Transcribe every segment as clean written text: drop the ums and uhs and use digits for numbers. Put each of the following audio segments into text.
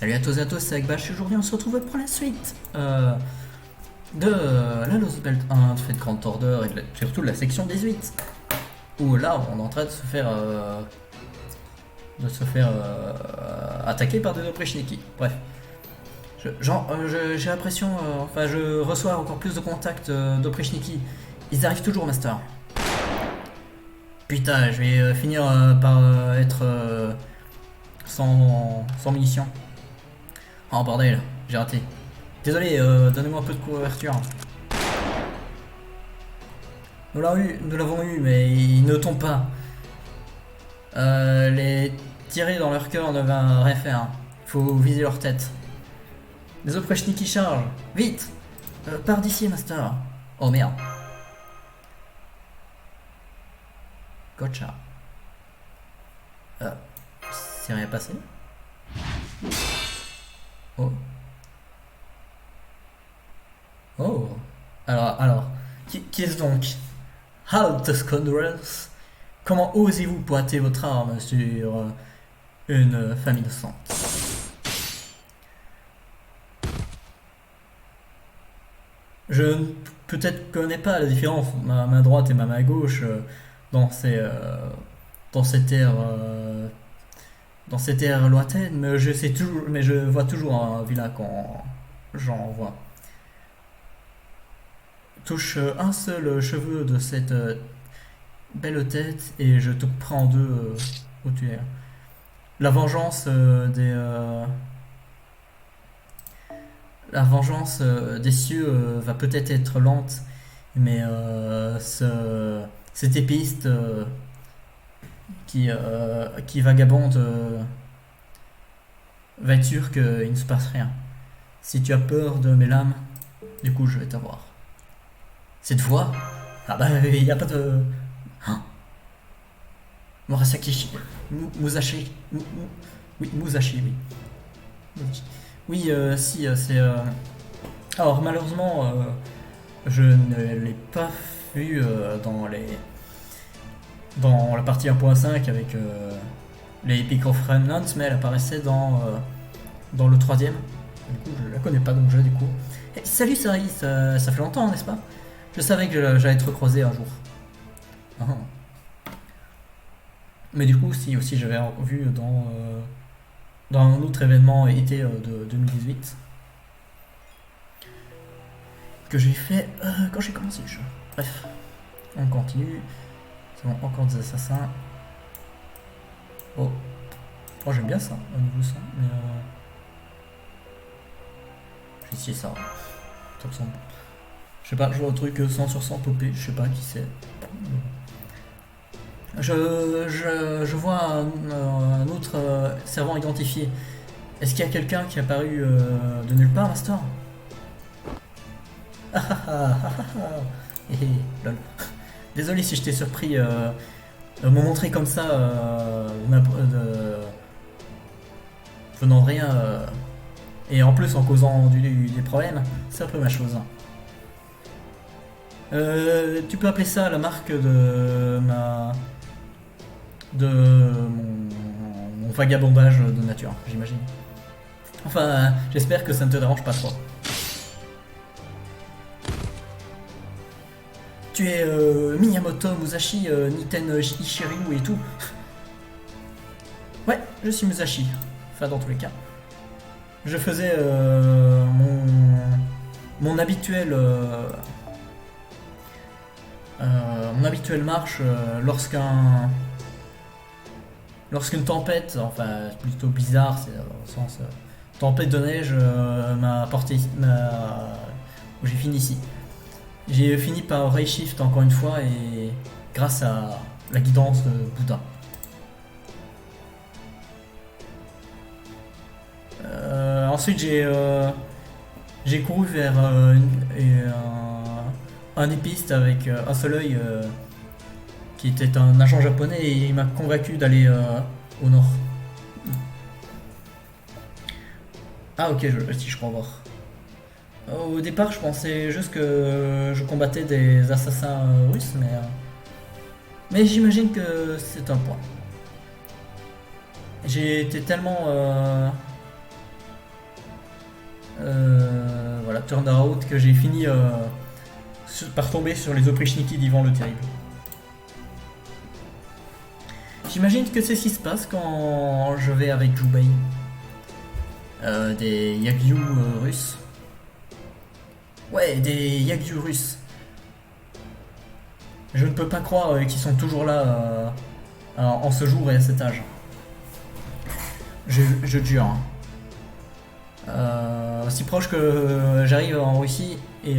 Salut à tous et à tous, c'est Akbash. Aujourd'hui on se retrouve pour la suite de la Lost Belt 1, de fait de Grand Order et surtout de la section 18. Où là on est en train de se faire attaquer par des Oprichniki. Bref. J'ai l'impression, enfin je reçois encore plus de contacts d'Oprichniki. Ils arrivent toujours, Master. Putain, je vais finir par être sans munitions. Oh bordel, j'ai raté. Désolé, donnez-moi un peu de couverture. Nous l'avons eu, mais ils ne tombent pas. Les tirer dans leur cœur ne va rien faire. Faut viser leur tête. Les Oprichniki chargent. Vite, pars d'ici, Master. Oh merde. Gotcha. C'est rien passé. Oh. Oh. Alors, qui est-ce donc? Halt, scoundrels! Comment osez-vous pointer votre arme sur une femme innocente? Je ne peut-être connais pas la différence entre ma main droite et ma main gauche dans dans cette ère lointaine, mais je sais toujours, mais je vois toujours un vilain quand j'en vois. Touche un seul cheveu de cette belle tête et je te prends en deux où tu es. La vengeance des cieux va peut-être être lente, mais cette épiste qui vagabonde va être sûr qu'il ne se passe rien. Si tu as peur de mes lames, du coup je vais t'avoir. Cette voix? Ah bah il n'y a pas de... Hein? Murasaki Musashi. Oui, Musashi, oui. Oui, si, c'est... Alors malheureusement, je ne l'ai pas vu dans la partie 1.5 avec les Epic of Remnants, mais elle apparaissait dans le troisième. Du coup, je la connais pas, donc du coup... Hey, salut Sari, ça fait longtemps, n'est-ce pas? Je savais que j'allais te recroiser un jour. Ah. Mais du coup, si aussi j'avais vu dans un autre événement été de 2018 que j'ai fait quand j'ai commencé le jeu. Bref, on continue. C'est bon, encore des assassins. Oh, j'aime bien ça, au niveau son, mais je vais essayer ça. Ça me semble. Je sais pas, je vois un truc 100 sur 100 popé, je sais pas qui c'est. Je vois un autre servant identifié. Est-ce qu'il y a quelqu'un qui est apparu de nulle part, Master? Ah ah ah ah ah. Lol. Désolé si je t'ai surpris me montrer comme ça venant de rien et en plus en causant des problèmes, c'est un peu ma chose. Tu peux appeler ça la marque de mon vagabondage de nature, j'imagine. Enfin, j'espère que ça ne te dérange pas trop. Tu es Miyamoto Musashi, Niten Ishiryu et tout. Ouais, je suis Musashi. Enfin, dans tous les cas. Je faisais mon habituel marche lorsqu'une tempête, enfin plutôt bizarre, c'est dans le sens tempête de neige m'a porté où j'ai fini ici. J'ai fini par Ray Shift encore une fois et grâce à la guidance de Bouddha. Ensuite j'ai couru vers un épiste avec un seul œil qui était un agent japonais et il m'a convaincu d'aller au nord. Ah ok, si je crois voir. Au départ, je pensais juste que je combattais des assassins russes, mais j'imagine que c'est un point. J'ai été tellement Voilà, Turn Out que j'ai fini par tomber sur les Oprichniki d'Ivan le Terrible. J'imagine que c'est ce qui se passe quand je vais avec Jubei. Des Yagyu russes. Ouais, des Yagyu russes. Je ne peux pas croire qu'ils sont toujours là en ce jour et à cet âge. Je jure. Aussi proche que j'arrive en Russie et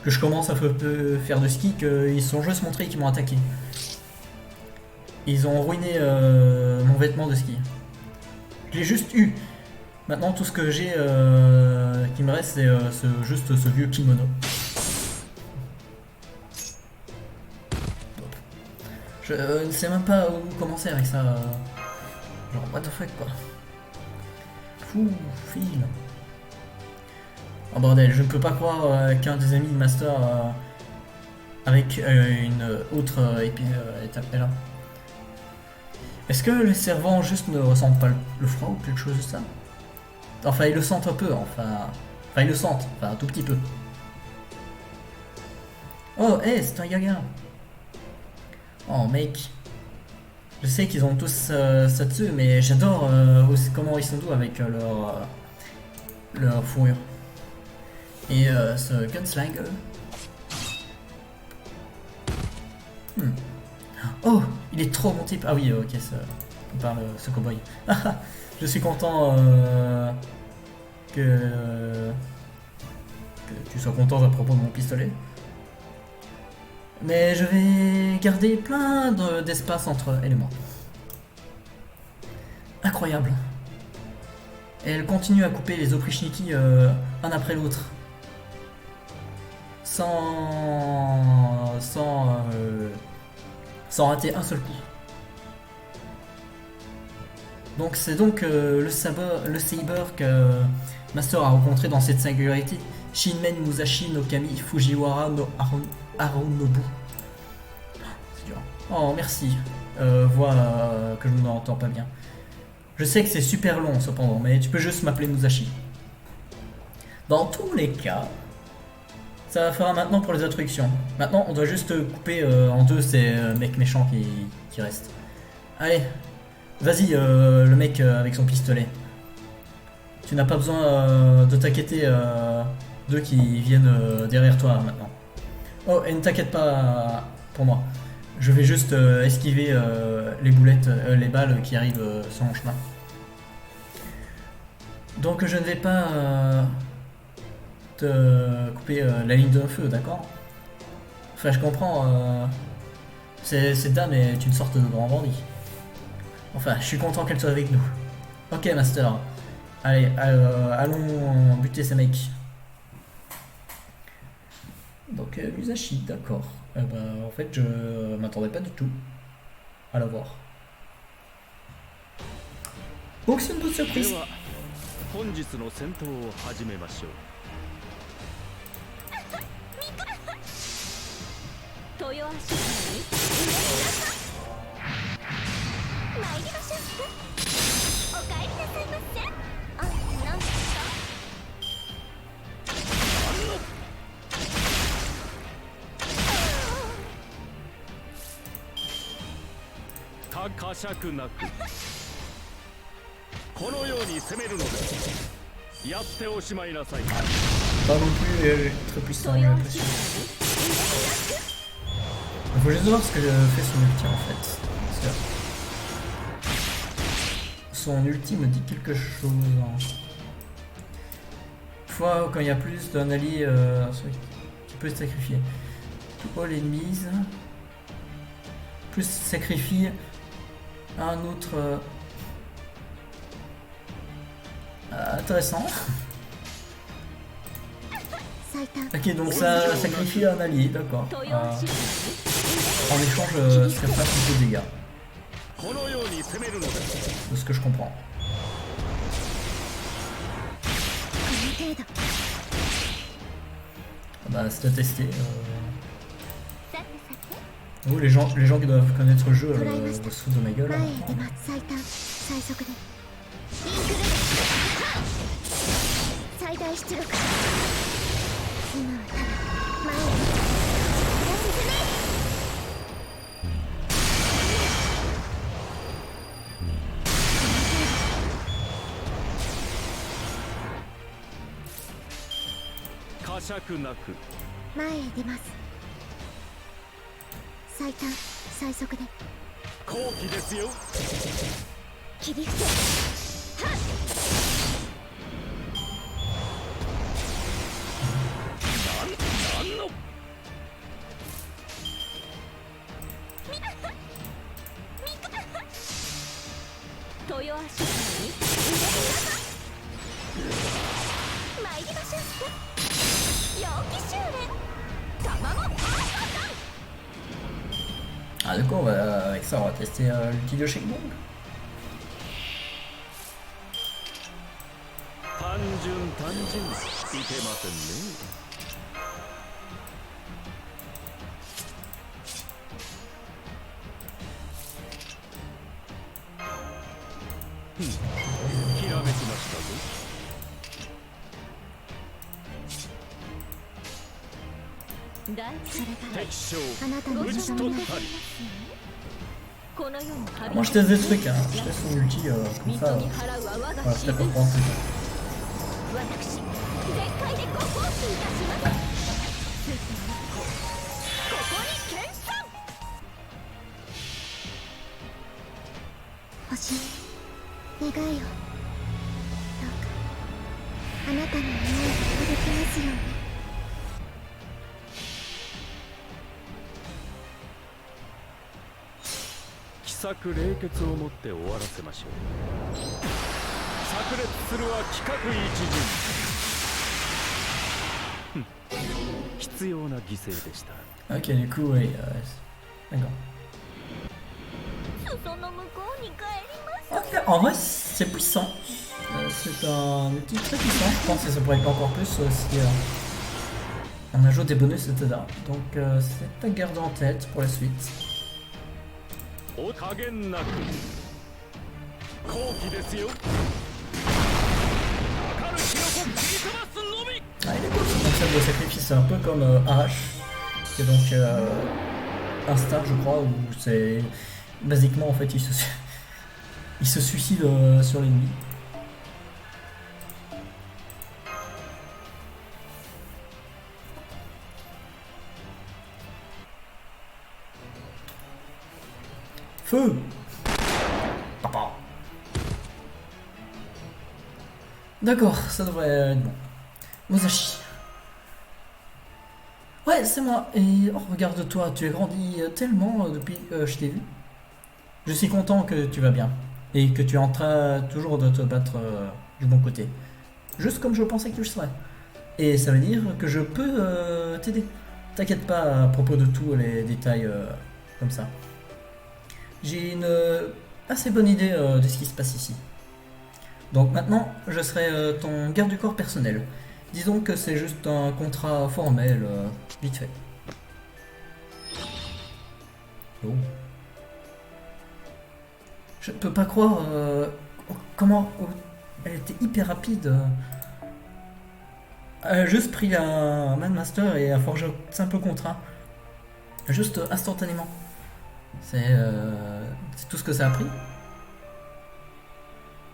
que je commence à faire de ski, qu'ils sont juste montrés qu'ils m'ont attaqué. Ils ont ruiné mon vêtement de ski. Je l'ai juste eu. Maintenant tout ce que j'ai qui me reste c'est juste ce vieux kimono. Je ne sais même pas où commencer avec ça. Genre what the fuck quoi. Fou, file. Oh bordel, je ne peux pas croire qu'un des amis de Master avec une autre étape est là. Est-ce que les servants juste ne ressentent pas le froid ou quelque chose de ça? Enfin ils le sentent un peu, enfin ils le sentent, enfin un tout petit peu. Oh hey, c'est un Yaga. Oh mec. Je sais qu'ils ont tous ça dessus, mais j'adore comment ils sont doux avec leur fourrure. Et ce Gunslinger. Oh, il est trop mon type. Ah oui, ok, on parle ce cowboy. Je suis content que tu sois content à propos de mon pistolet. Mais je vais garder plein d'espace entre elle et moi. Incroyable. Et elle continue à couper les Oprichniki un après l'autre. Sans rater un seul coup. Donc c'est donc le saber que Master a rencontré dans cette singularité. Shinmen Musashi no Kami Fujiwara no Harunobu. C'est dur. Oh merci. Voix que je n'entends pas bien. Je sais que c'est super long cependant, mais tu peux juste m'appeler Musashi. Dans tous les cas, ça fera maintenant pour les introductions. Maintenant on doit juste couper en deux ces mecs méchants qui restent. Allez, vas-y le mec avec son pistolet. Tu n'as pas besoin de t'inquiéter d'eux qui viennent derrière toi maintenant. Oh, et ne t'inquiète pas pour moi. Je vais juste esquiver les boulettes, les balles qui arrivent sur mon chemin. Donc je ne vais pas te couper la ligne de feu, d'accord? Enfin, je comprends. Cette dame est une sorte de grand bandit. Enfin, je suis content qu'elle soit avec nous. Ok, Master. Allez, allons buter ces mecs. Donc Musashi, d'accord. En fait, je m'attendais pas du tout à la voir. Donc c'est une bonne surprise. 本日の戦闘を始めましょう。豊橋市に参りましょう。お帰りなさいませ。あ、何ですか。たかしゃくなく。このように攻めるのです。やっておしまいなさい。 Pas non plus très puissant, j'ai l'impression. Il faut juste voir ce que fait son ulti en fait. Son ulti me dit quelque chose. Une fois quand il y a plus d'un allié qui peut se sacrifier. To all enemies. Plus sacrifie un autre. Intéressant. Ok, donc ça sacrifie un allié, d'accord. En échange, ça fait pas plus de dégâts. De ce que je comprends. Bah, c'est à tester. Oh, les gens qui doivent connaître le jeu se foutent de ma gueule. 排出力。今はただ前に進め。呵責なく前へ出ます。最短最速で好機ですよ。切り伏せ。はっ。なんの豊足に入れ参りましょう。陽気修練卵。Ah, du coup, avec ça, on va tester l'outil de Shake Bong. 単純いけませんね。ひらめきましたぞ。それから敵将あなたの討ち取ったり。この世に Moi, je teste des trucs, hein. Je teste son ulti comme ça. Voilà, c'était pour prendre plus. 私全開でご奉仕いたします。ここに剣さん。星願いをどうかあなたの願いが届きますように。奇策冷血をもって終わらせましょう。炸裂するは規格一陣。必要な犠牲でした。 Ok, du coup, oui. D'accord. 裾の向こうに帰ります。 Ok, en vrai, c'est puissant. C'est un outil très puissant. Je pense que ça pourrait être encore plus si on ajoute des bonus, etc. Donc, c'est à garder en tête pour la suite. お加減なく好機ですよ。かかる火の粉切り飛ばすのみ。 Ah, il est cool ce concept de sacrifice, c'est un peu comme Arash, qui est donc un star, je crois, où c'est. Basiquement, en fait, il se suicide sur l'ennemi. Feu! Papa. D'accord, ça devrait être bon. Musashi. Ouais, c'est moi. Et oh, regarde-toi, tu as grandi tellement depuis que je t'ai vu. Je suis content que tu vas bien. Et que tu es en train toujours de te battre du bon côté. Juste comme je pensais que tu le serais. Et ça veut dire que je peux t'aider. T'inquiète pas à propos de tous les détails comme ça. J'ai une assez bonne idée de ce qui se passe ici. Donc maintenant, je serai ton garde du corps personnel. Disons que c'est juste un contrat formel, vite fait. Oh. Je peux pas croire comment elle était hyper rapide. Elle a juste pris un Manmaster et a forgé un simple contrat. Juste instantanément. C'est tout ce que ça a pris.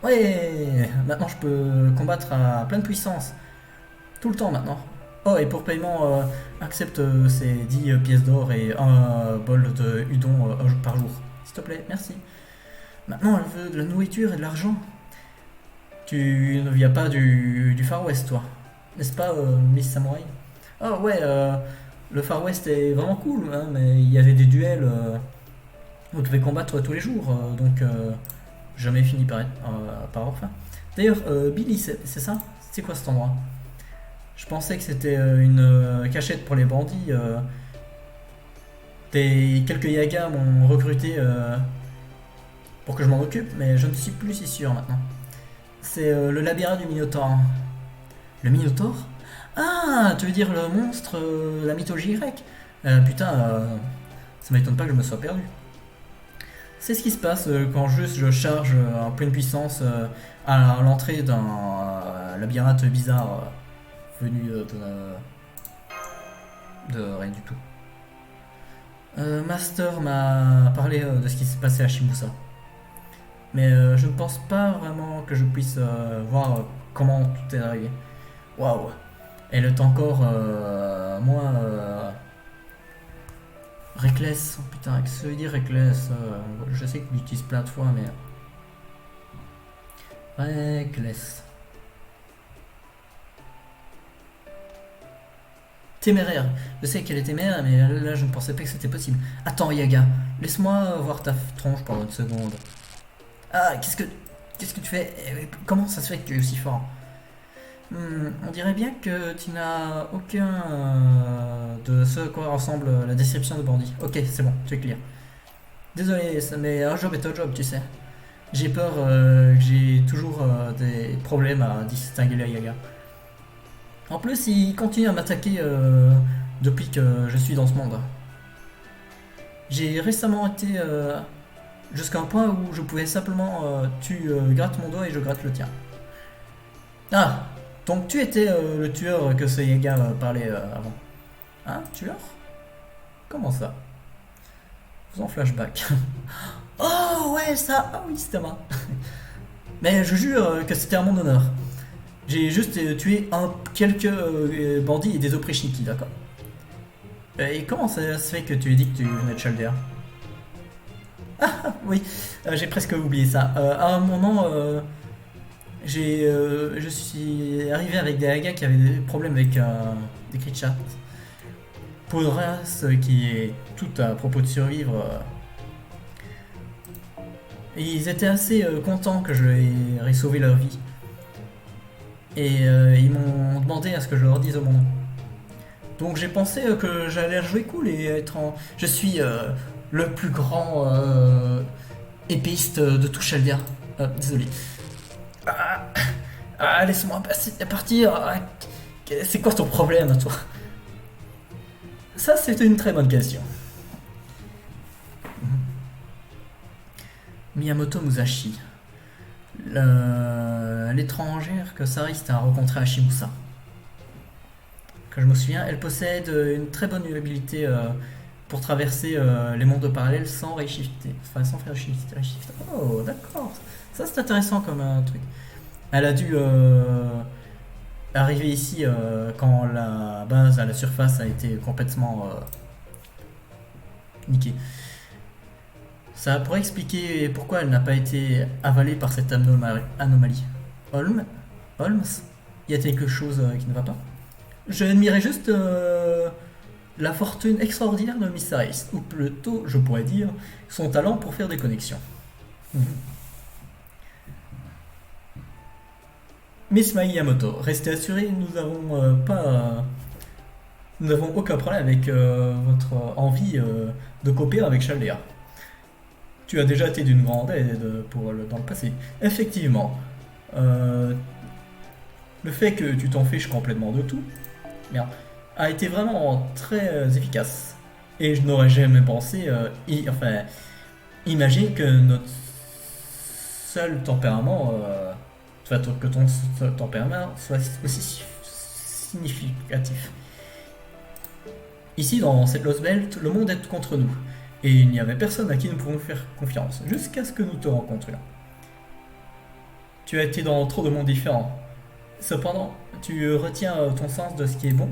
Ouais, maintenant je peux combattre à pleine puissance. Tout le temps maintenant. Oh, et pour paiement, accepte ces 10 pièces d'or et un bol de udon par jour. S'il te plaît, merci. Maintenant, elle veut de la nourriture et de l'argent. Tu ne viens pas du Far West, toi. N'est-ce pas, Miss Samurai? Oh ouais, le Far West est vraiment cool, hein, mais il y avait des duels où on devait combattre tous les jours, donc jamais fini par avoir faim. D'ailleurs, Billy, c'est ça? C'est quoi cet endroit? Je pensais que c'était une cachette pour les bandits. Quelques Yagas m'ont recruté pour que je m'en occupe, mais je ne suis plus si sûr maintenant. C'est le labyrinthe du Minotaure. Le Minotaure? Ah, tu veux dire le monstre de la mythologie grecque? Putain, ça m'étonne pas que je me sois perdu. C'est ce qui se passe quand juste je charge en pleine puissance à l'entrée d'un labyrinthe bizarre venu de rien du tout. Master m'a parlé de ce qui s'est passé à Shibusa. Mais je ne pense pas vraiment que je puisse voir comment tout est arrivé. Waouh! Elle est encore moins reckless. Oh, putain, qu'est-ce que ça veut dire reckless? Je sais que je l'utilise plein de fois, mais. Reckless. Téméraire. Je sais qu'elle est téméraire, mais là je ne pensais pas que c'était possible. Attends, Yaga, laisse-moi voir ta tronche pendant une seconde. Ah, qu'est-ce que tu fais? Comment ça se fait que tu es aussi fort? On dirait bien que tu n'as aucun de ce à quoi ressemble la description de bandit. Ok, c'est bon, tu es clear. Désolé, mais un job est un job, tu sais. J'ai peur que j'ai toujours des problèmes à distinguer les Yaga. En plus, il continue à m'attaquer depuis que je suis dans ce monde. J'ai récemment été jusqu'à un point où je pouvais simplement tu grattes mon doigt et je gratte le tien. Ah, donc tu étais le tueur que ce Yaga parlait avant. Hein, tueur? Comment ça? Faisons flashback. Oh ouais, ça. Ah oui, c'était moi. Mais je jure que c'était à mon honneur. J'ai juste tué quelques bandits et des oprichniki, d'accord? Et comment ça se fait que tu as dit que tu venais de Chaldea? Ah oui, j'ai presque oublié ça. À un moment, je suis arrivé avec des Yaga qui avaient des problèmes avec des cris de chat. Pour une race qui est toute à propos de survivre. Et ils étaient assez contents que je ai sauvé leur vie. Et ils m'ont demandé à ce que je leur dise mon nom. Donc j'ai pensé que j'allais jouer cool et être en... Je suis le plus grand épéiste de tout Chaldea. Désolé. Laisse-moi partir. C'est quoi ton problème, toi? Ça, c'est une très bonne question. Miyamoto Musashi. L'étrangère que Sariste a rencontrée à Shibusa. Que je me souviens, elle possède une très bonne habilité pour traverser les mondes parallèles sans reshifter. Enfin, sans faire reshifter. Oh, d'accord. Ça, c'est intéressant comme truc. Elle a dû arriver ici quand la base à la surface a été complètement niquée. Ça pourrait expliquer pourquoi elle n'a pas été avalée par cette anomalie. Holmes, y a quelque chose qui ne va pas? Je admirais juste la fortune extraordinaire de Miss Harris, ou plutôt, je pourrais dire, son talent pour faire des connexions. Miss Miyamoto, restez assurée, nous n'avons aucun problème avec votre envie de coopérer avec Chaldea. Tu as déjà été d'une grande aide dans le passé. Effectivement. Le fait que tu t'en fiches complètement de tout, a été vraiment très efficace. Et je n'aurais jamais pensé, imagine que notre seul tempérament, que ton tempérament soit aussi significatif. Ici, dans cette Lost Belt, le monde est contre nous. Et il n'y avait personne à qui nous pouvons faire confiance, jusqu'à ce que nous te rencontrions. Tu as été dans trop de mondes différents. Cependant, tu retiens ton sens de ce qui est bon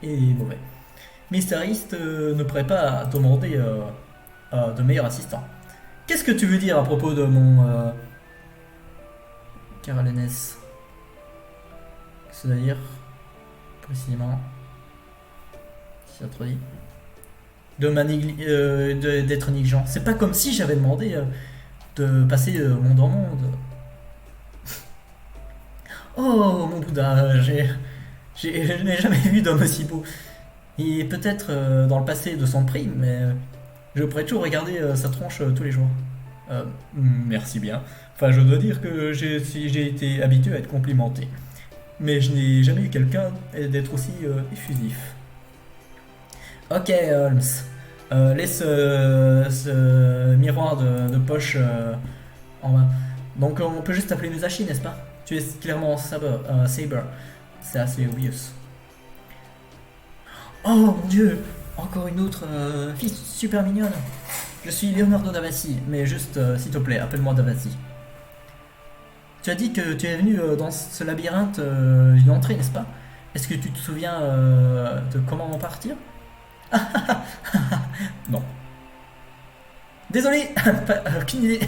et mauvais. Mystériste ne pourrait pas demander de meilleurs assistants. Qu'est-ce que tu veux dire à propos de mon... Carolinès? Qu'est-ce que ça veut dire précisément? Si ça te dit d'être négligent. C'est pas comme si j'avais demandé de passer de monde en monde. Oh mon Bouddha, je n'ai jamais vu d'homme aussi beau. Il est peut-être dans le passé de son prix, mais je pourrais toujours regarder sa tronche tous les jours. Merci bien. Enfin, je dois dire que j'ai été habitué à être complimenté. Mais je n'ai jamais eu quelqu'un d'être aussi effusif. Ok, Holmes. Laisse ce miroir de poche en main. Donc on peut juste t'appeler Musashi, n'est-ce pas? Tu es clairement Saber. C'est assez obvious. Oh mon dieu, encore une autre fille super mignonne. Je suis Leonardo Davassi, mais juste, s'il te plaît, appelle-moi Davassi. Tu as dit que tu es venu dans ce labyrinthe d'une entrée, n'est-ce pas? Est-ce que tu te souviens de comment en partir? Non. Désolé, aucune idée.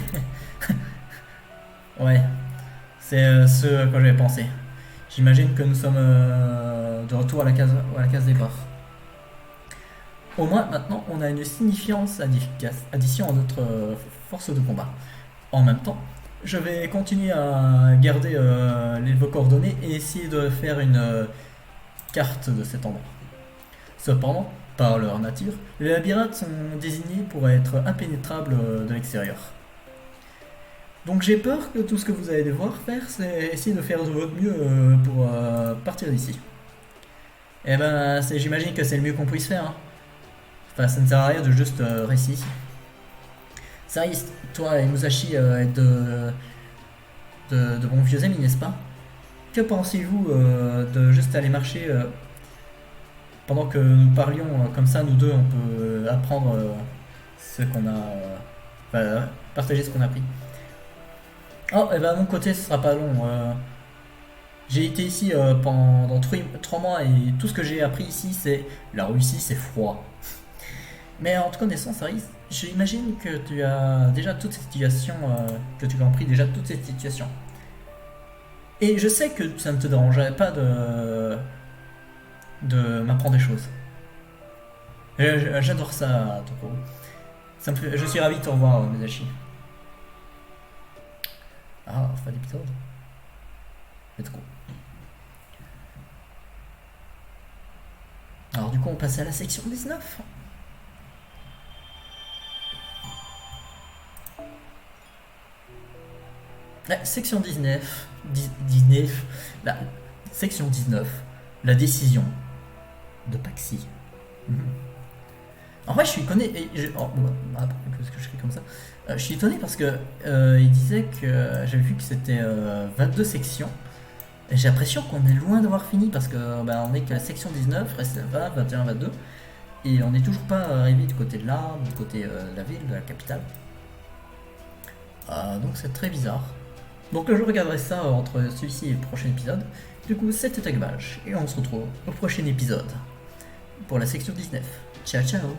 Ouais, c'est ce à quoi j'avais pensé. J'imagine que nous sommes de retour à la case départ. Au moins, maintenant, on a une signifiance addition à notre force de combat. En même temps, je vais continuer à garder vos coordonnées et essayer de faire une carte de cet endroit. Cependant, par leur nature, les labyrinthes sont désignés pour être impénétrables de l'extérieur. Donc j'ai peur que tout ce que vous allez devoir faire, c'est essayer de faire de votre mieux pour partir d'ici. Et ben, j'imagine que c'est le mieux qu'on puisse faire. Hein. Enfin, ça ne sert à rien de juste rester ici. Saris, toi et Musashi êtes de bons vieux amis, n'est-ce pas? Que pensez-vous de juste aller marcher pendant que nous parlions comme ça, nous deux, on peut apprendre ce qu'on a... partager ce qu'on a appris. Oh, et ben à mon côté, ce sera pas long. J'ai été ici pendant 3 mois et tout ce que j'ai appris ici, c'est la Russie, c'est froid. Mais en te connaissant, Saris, j'imagine que tu as déjà toutes ces situations, que tu as compris déjà toutes ces situations. Et je sais que ça ne te dérangerait pas de m'apprendre des choses. J'adore ça, Toko. Je suis ravi de te revoir, Musashi. Ah, fin d'épisode. Let's go. Alors du coup, on passe à la section 19. La section 19, la section 19, la décision de Paxi. En vrai, je suis étonné, parce que je fais comme ça. Je suis étonné parce que il disait que j'avais vu que c'était 22 sections. Et j'ai l'impression qu'on est loin d'avoir fini parce que on est que la section 19, reste 20, 21, 22. Et on n'est toujours pas arrivé du côté de l'arbre, du côté de la ville, de la capitale. Donc c'est très bizarre. Donc je regarderai ça entre celui-ci et le prochain épisode. Du coup, c'était Tagmage et on se retrouve au prochain épisode pour la section 19. Ciao ciao.